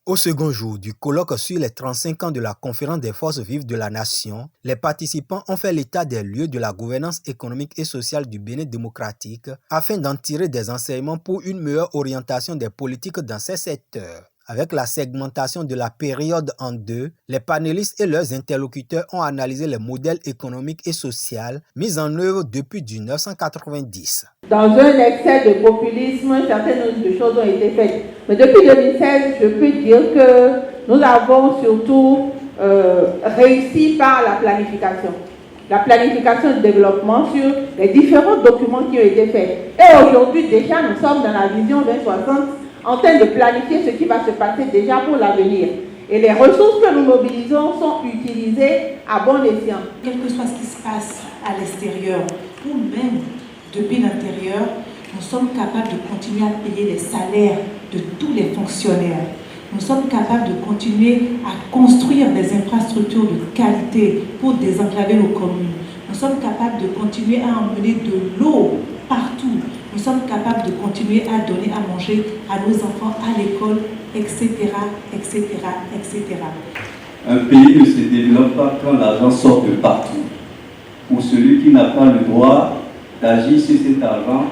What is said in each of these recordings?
Au second jour du colloque sur les 35 ans de la Conférence des forces vives de la Nation, les participants ont fait l'état des lieux de la gouvernance économique et sociale du Bénin démocratique afin d'en tirer des enseignements pour une meilleure orientation des politiques dans ces secteurs. Avec la segmentation de la période en deux, les panélistes et leurs interlocuteurs ont analysé les modèles économiques et sociaux mis en œuvre depuis 1990. Dans un excès de populisme, un certain nombre de choses ont été faites. Mais depuis 2016, je peux dire que nous avons surtout réussi par la planification. La planification de développement sur les différents documents qui ont été faits. Et aujourd'hui, déjà, nous sommes dans la vision 2060 en train de planifier ce qui va se passer déjà pour l'avenir. Et les ressources que nous mobilisons sont utilisées à bon escient. Quel que soit ce qui se passe à l'extérieur, ou même depuis l'intérieur, nous sommes capables de continuer à payer les salaires de tous les fonctionnaires. Nous sommes capables de continuer à construire des infrastructures de qualité pour désenclaver nos communes. Nous sommes capables de continuer à emmener de l'eau partout. Nous sommes capables de continuer à donner à manger à nos enfants à l'école, etc., etc., etc. Un pays ne se développe pas quand l'argent sort de partout. Pour celui qui n'a pas le droit d'agir sur cet argent,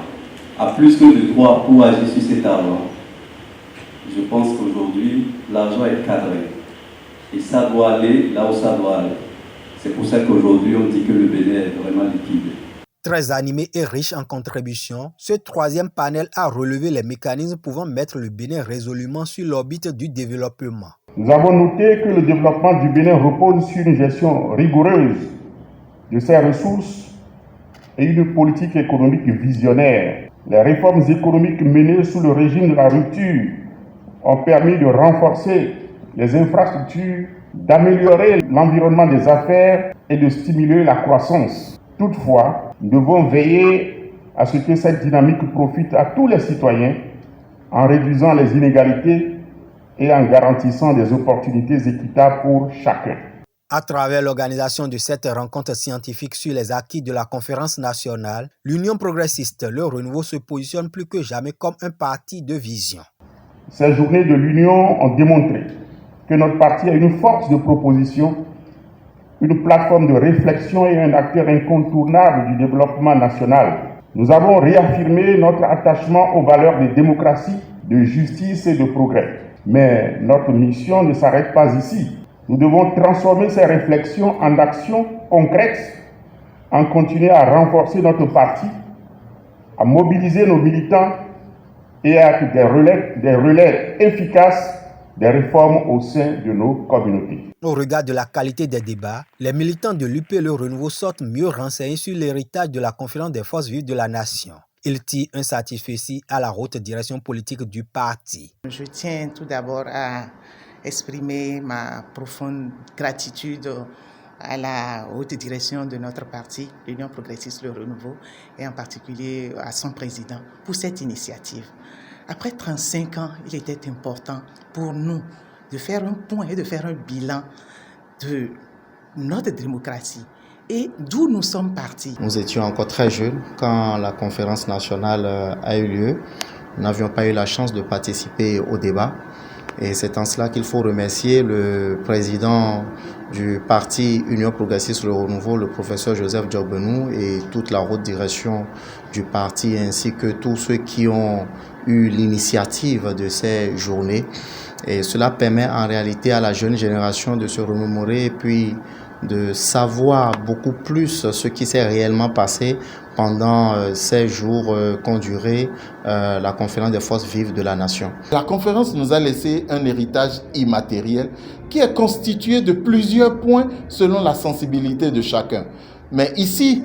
a plus que le droit pour agir sur cet argent. Je pense qu'aujourd'hui, l'argent est cadré. Et ça doit aller là où ça doit aller. C'est pour ça qu'aujourd'hui, on dit que le Bénin est vraiment liquide. Très animé et riche en contributions, ce troisième panel a relevé les mécanismes pouvant mettre le Bénin résolument sur l'orbite du développement. Nous avons noté que le développement du Bénin repose sur une gestion rigoureuse de ses ressources et une politique économique visionnaire. Les réformes économiques menées sous le régime de la rupture ont permis de renforcer les infrastructures, d'améliorer l'environnement des affaires et de stimuler la croissance. Toutefois, nous devons veiller à ce que cette dynamique profite à tous les citoyens en réduisant les inégalités et en garantissant des opportunités équitables pour chacun. À travers l'organisation de cette rencontre scientifique sur les acquis de la conférence nationale, l'Union progressiste, le renouveau se positionne plus que jamais comme un parti de vision. Ces journées de l'Union ont démontré que notre parti a une force de proposition, une plateforme de réflexion et un acteur incontournable du développement national. Nous avons réaffirmé notre attachement aux valeurs de démocratie, de justice et de progrès. Mais notre mission ne s'arrête pas ici. Nous devons transformer ces réflexions en actions concrètes, en continuer à renforcer notre parti, à mobiliser nos militants et à être des relais efficaces des réformes au sein de nos communautés. Au regard de la qualité des débats, les militants de l'UP Le Renouveau sortent mieux renseignés sur l'héritage de la conférence des forces vives de la Nation. Ils tirent un satisfecit à la haute direction politique du parti. Je tiens tout d'abord à exprimer ma profonde gratitude à la haute direction de notre parti, l'Union progressiste Le Renouveau, et en particulier à son président pour cette initiative. Après 35 ans, il était important pour nous de faire un point et de faire un bilan de notre démocratie et d'où nous sommes partis. Nous étions encore très jeunes quand la conférence nationale a eu lieu. Nous n'avions pas eu la chance de participer au débat. Et c'est en cela qu'il faut remercier le président du parti Union progressiste Le Renouveau, le professeur Joseph Djorbenou, et toute la haute direction du parti, ainsi que tous ceux qui ont eu l'initiative de ces journées. Et cela permet en réalité à la jeune génération de se remémorer et puis de savoir beaucoup plus ce qui s'est réellement passé pendant ces jours qu'ont duré la conférence des forces vives de la Nation. La conférence nous a laissé un héritage immatériel qui est constitué de plusieurs points selon la sensibilité de chacun. Mais ici,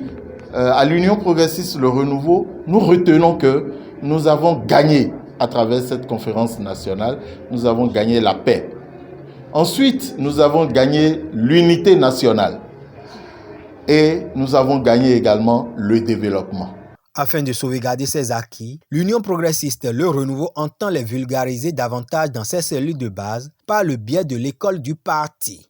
à l'Union progressiste Le Renouveau, nous retenons que nous avons gagné à travers cette conférence nationale, nous avons gagné la paix. Ensuite, nous avons gagné l'unité nationale et nous avons gagné également le développement. Afin de sauvegarder ces acquis, l'Union progressiste Le Renouveau entend les vulgariser davantage dans ses cellules de base par le biais de l'école du parti.